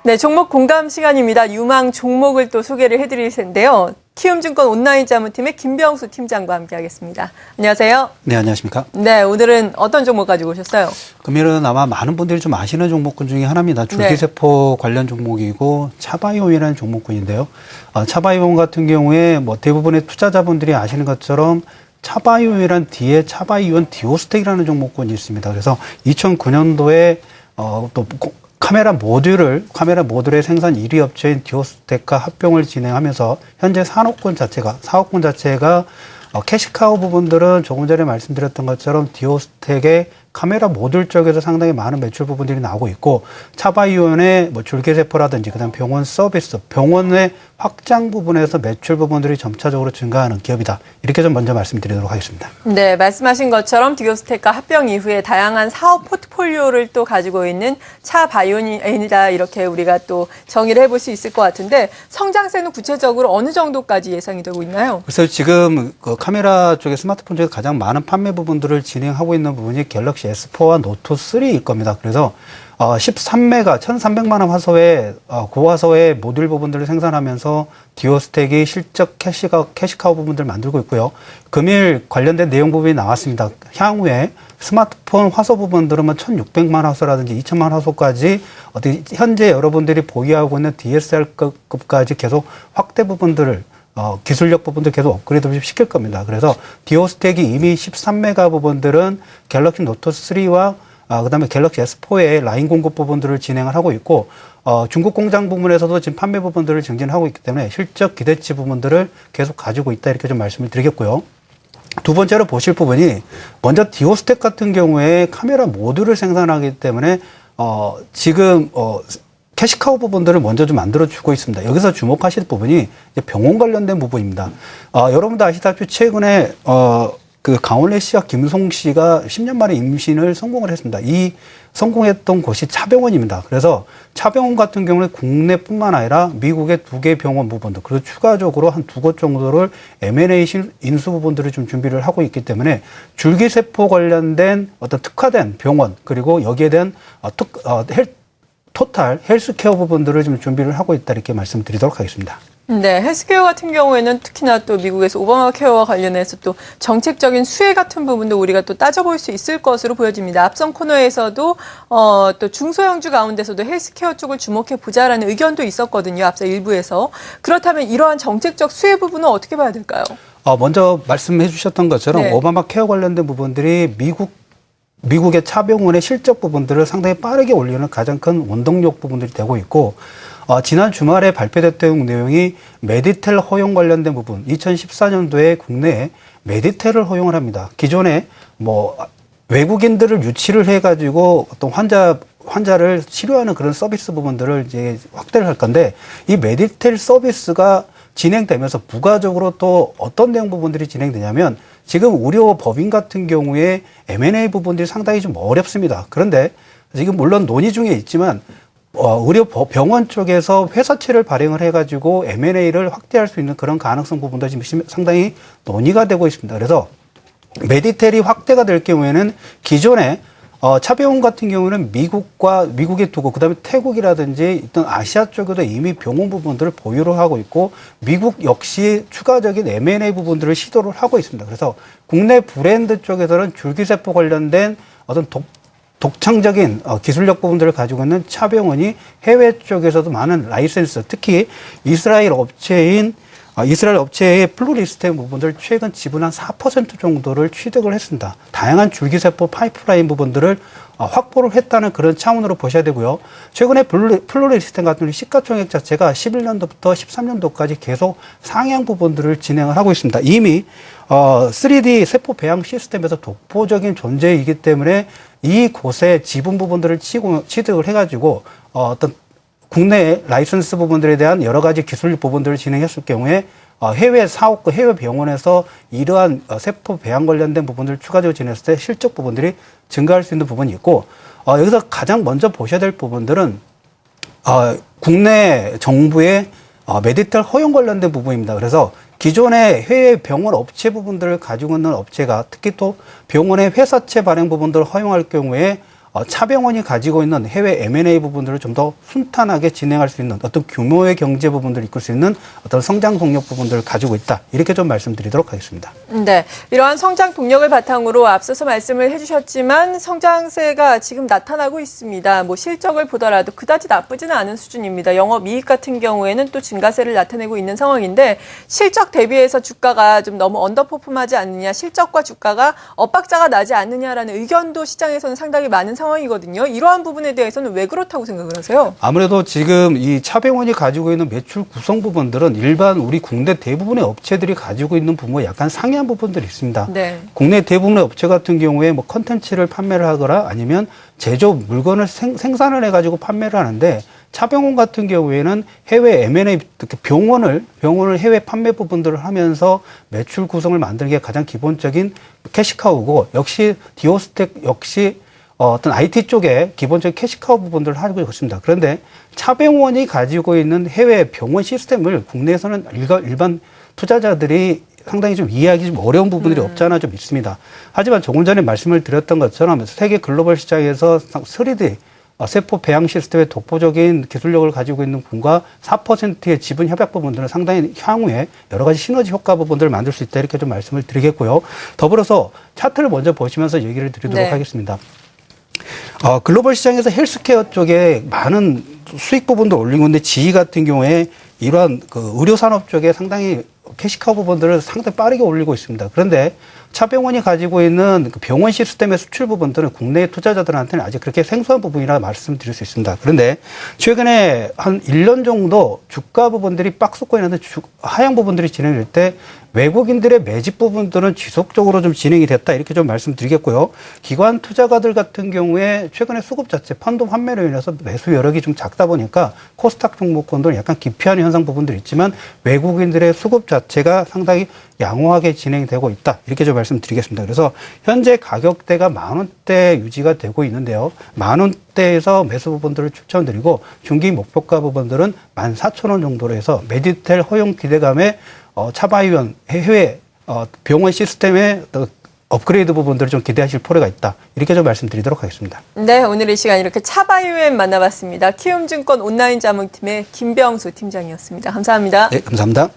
네, 종목 공감 시간입니다. 유망 종목을 또 소개를 해드릴 텐데요. 키움증권 온라인 자문팀의 김병수 팀장과 함께하겠습니다. 안녕하세요. 네, 안녕하십니까. 네, 오늘은 어떤 종목 가지고 오셨어요? 금일은 아마 많은 분들이 좀 아시는 종목군 중에 하나입니다. 줄기세포 관련 종목이고 차바이옴이라는 종목군인데요. 차바이옴 같은 경우에 뭐 대부분의 투자자분들이 아시는 것처럼 차바이옴이란 뒤에 차바이온 디오스텍이라는 종목군이 있습니다. 그래서 2009년도에 또 카메라 모듈의 생산 1위 업체인 디오스텍과 합병을 진행하면서 현재 사업권 자체가 캐시카우 부분들은 조금 전에 말씀드렸던 것처럼 디오스텍의 카메라 모듈 쪽에서 상당히 많은 매출 부분들이 나오고 있고, 차바이온의 뭐 줄기세포라든지 그다음 병원 서비스, 병원의 확장 부분에서 매출 부분들이 점차적으로 증가하는 기업이다. 이렇게 좀 먼저 말씀드리도록 하겠습니다. 네, 말씀하신 것처럼 디오스텍과 합병 이후에 다양한 사업 포트폴리오를 또 가지고 있는 차바이온이다, 이렇게 우리가 또 정의를 해볼 수 있을 것 같은데, 성장세는 구체적으로 어느 정도까지 예상이 되고 있나요? 그래서 지금 그 카메라 쪽에 스마트폰 쪽에 가장 많은 판매 부분들을 진행하고 있는 부분이 갤럭시 S4와 노트 3일 겁니다. 그래서 13메가 1300만 원 화소의 고화소의 모듈 부분들을 생산하면서 디오스텍이 실적 캐시카우 부분들을 만들고 있고요. 금일 관련된 내용 부분이 나왔습니다. 향후에 스마트폰 화소 부분들은 1600만 화소라든지 2000만 화소까지 현재 여러분들이 보유하고 있는 DSL급까지 계속 확대 부분들을 기술력 부분도 계속 업그레이드 시킬 겁니다. 그래서 디오스텍이 이미 13메가 부분들은 갤럭시 노트 3와 그다음에 갤럭시 S4의 라인 공급 부분들을 진행을 하고 있고, 중국 공장 부분에서도 지금 판매 부분들을 증진하고 있기 때문에 실적 기대치 부분들을 계속 가지고 있다, 이렇게 좀 말씀을 드리겠고요. 두 번째로 보실 부분이, 먼저 디오스텍 같은 경우에 카메라 모듈을 생산하기 때문에 지금 캐시카우 부분들을 먼저 좀 만들어주고 있습니다. 여기서 주목하실 부분이 병원 관련된 부분입니다. 여러분도 아시다시피 최근에 그 강원래 씨와 김송 씨가 10년 만에 임신을 성공을 했습니다. 이 성공했던 곳이 차병원입니다. 그래서 차병원 같은 경우는 국내뿐만 아니라 미국의 2개 병원 부분도, 그리고 추가적으로 한 2곳 정도를 M&A 인수 부분들을 좀 준비를 하고 있기 때문에 줄기세포 관련된 어떤 특화된 병원, 그리고 여기에 대한 토탈 헬스케어 부분들을 좀 준비를 하고 있다, 이렇게 말씀드리도록 하겠습니다. 네, 헬스케어 같은 경우에는 특히나 또 미국에서 오바마 케어와 관련해서 또 정책적인 수혜 같은 부분도 우리가 또 따져볼 수 있을 것으로 보여집니다. 앞선 코너에서도 또 중소형주 가운데서도 헬스케어 쪽을 주목해 보자라는 의견도 있었거든요. 앞서 일부에서. 그렇다면 이러한 정책적 수혜 부분은 어떻게 봐야 될까요? 먼저 말씀해 주셨던 것처럼 네. 오바마 케어 관련된 부분들이 미국의 차병원의 실적 부분들을 상당히 빠르게 올리는 가장 큰 원동력 부분들이 되고 있고, 지난 주말에 발표됐던 내용이 메디텔 허용 관련된 부분, 2014년도에 국내에 메디텔을 허용을 합니다. 기존에 외국인들을 유치를 해가지고 어떤 환자를 치료하는 그런 서비스 부분들을 이제 확대를 할 건데, 이 메디텔 서비스가 진행되면서 부가적으로 또 어떤 내용 부분들이 진행되냐면, 지금 의료 법인 같은 경우에 M&A 부분들이 상당히 좀 어렵습니다. 그런데 지금 물론 논의 중에 있지만 의료 병원 쪽에서 회사채를 발행을 해가지고 M&A를 확대할 수 있는 그런 가능성 부분도 지금 상당히 논의가 되고 있습니다. 그래서 메디텔이 확대가 될 경우에는 기존에 차병원 같은 경우는 미국의 두고, 그 다음에 태국이라든지 어떤 아시아 쪽에도 이미 병원 부분들을 보유를 하고 있고, 미국 역시 추가적인 M&A 부분들을 시도를 하고 있습니다. 그래서 국내 브랜드 쪽에서는 줄기세포 관련된 어떤 독창적인 기술력 부분들을 가지고 있는 차병원이 해외 쪽에서도 많은 라이센스, 특히 이스라엘 업체의 플루리스텍 부분들 최근 지분 한 4% 정도를 취득을 했습니다. 다양한 줄기세포 파이프라인 부분들을 확보를 했다는 그런 차원으로 보셔야 되고요. 최근에 플루리스텍 같은 시가총액 자체가 11년도부터 13년도까지 계속 상향 부분들을 진행을 하고 있습니다. 이미 3D 세포 배양 시스템에서 독보적인 존재이기 때문에 이곳에 지분 부분들을 취득을 해가지고 어떤 국내 라이선스 부분들에 대한 여러 가지 기술 부분들을 진행했을 경우에 해외 사업과 해외 병원에서 이러한 세포 배양 관련된 부분들을 추가적으로 진행했을 때 실적 부분들이 증가할 수 있는 부분이 있고, 여기서 가장 먼저 보셔야 될 부분들은 국내 정부의 메디텔 허용 관련된 부분입니다. 그래서 기존의 해외 병원 업체 부분들을 가지고 있는 업체가 특히 또 병원의 회사채 발행 부분들을 허용할 경우에 차병원이 가지고 있는 해외 M&A 부분들을 좀 더 순탄하게 진행할 수 있는 어떤 규모의 경제 부분들을 이끌 수 있는 어떤 성장 동력 부분들을 가지고 있다. 이렇게 좀 말씀드리도록 하겠습니다. 네. 이러한 성장 동력을 바탕으로 앞서서 말씀을 해주셨지만 성장세가 지금 나타나고 있습니다. 뭐 실적을 보더라도 그다지 나쁘지는 않은 수준입니다. 영업이익 같은 경우에는 또 증가세를 나타내고 있는 상황인데 실적 대비해서 주가가 좀 너무 언더퍼폼하지 않느냐, 실적과 주가가 엇박자가 나지 않느냐라는 의견도 시장에서는 상당히 많은 상황이거든요. 이러한 부분에 대해서는 왜 그렇다고 생각을 하세요? 아무래도 지금 이 차병원이 가지고 있는 매출 구성 부분들은 일반 우리 국내 대부분의 업체들이 가지고 있는 부분과 약간 상이한 부분들이 있습니다. 네. 국내 대부분의 업체 같은 경우에 뭐 컨텐츠를 판매를 하거나 아니면 제조 물건을 생산을 해가지고 판매를 하는데 차병원 같은 경우에는 해외 M&A 병원을 해외 판매 부분들을 하면서 매출 구성을 만드는 게 가장 기본적인 캐시카우고 역시 디오스텍 역시 어떤 IT 쪽에 기본적인 캐시카우 부분들을 하고 있습니다. 그런데 차병원이 가지고 있는 해외 병원 시스템을 국내에서는 일반 투자자들이 상당히 좀 이해하기 좀 어려운 부분들이 없잖아 좀 있습니다. 하지만 조금 전에 말씀을 드렸던 것처럼 세계 글로벌 시장에서 3D 세포 배양 시스템의 독보적인 기술력을 가지고 있는 분과 4%의 지분 협약 부분들은 상당히 향후에 여러 가지 시너지 효과 부분들을 만들 수 있다 이렇게 좀 말씀을 드리겠고요. 더불어서 차트를 먼저 보시면서 얘기를 드리도록 네. 하겠습니다. 글로벌 시장에서 헬스케어 쪽에 많은 수익 부분도 올린 건데 GE 같은 경우에 이러한 그 의료 산업 쪽에 상당히 캐시카우 부분들을 상당히 빠르게 올리고 있습니다. 그런데 차병원이 가지고 있는 그 병원 시스템의 수출 부분들은 국내 투자자들한테는 아직 그렇게 생소한 부분이라 말씀드릴 수 있습니다. 그런데 최근에 한 1년 정도 주가 부분들이 박스권이라는 하향 부분들이 진행될 때 외국인들의 매집 부분들은 지속적으로 좀 진행이 됐다 이렇게 좀 말씀드리겠고요. 기관 투자가들 같은 경우에 최근에 수급 자체 펀드 환매로 인해서 매수 여력이 좀 작다 보니까 코스닥 종목권들은 약간 기피하는 현상 부분들이 있지만 외국인들의 수급 자체가 상당히 양호하게 진행되고 있다 이렇게 좀 말씀드리겠습니다. 그래서 현재 가격대가 10,000원대 유지가 되고 있는데요. 10,000원대에서 매수 부분들을 추천드리고 중기 목표가 부분들은 14,000원 정도로 해서 메디텔 허용 기대감에 차바이온 해외 병원 시스템의 업그레이드 부분들을 좀 기대하실 필요가 있다. 이렇게 좀 말씀드리도록 하겠습니다. 네, 오늘 이 시간 이렇게 차바이오엠 만나봤습니다. 키움증권 온라인 자문팀의 김병수 팀장이었습니다. 감사합니다. 네, 감사합니다.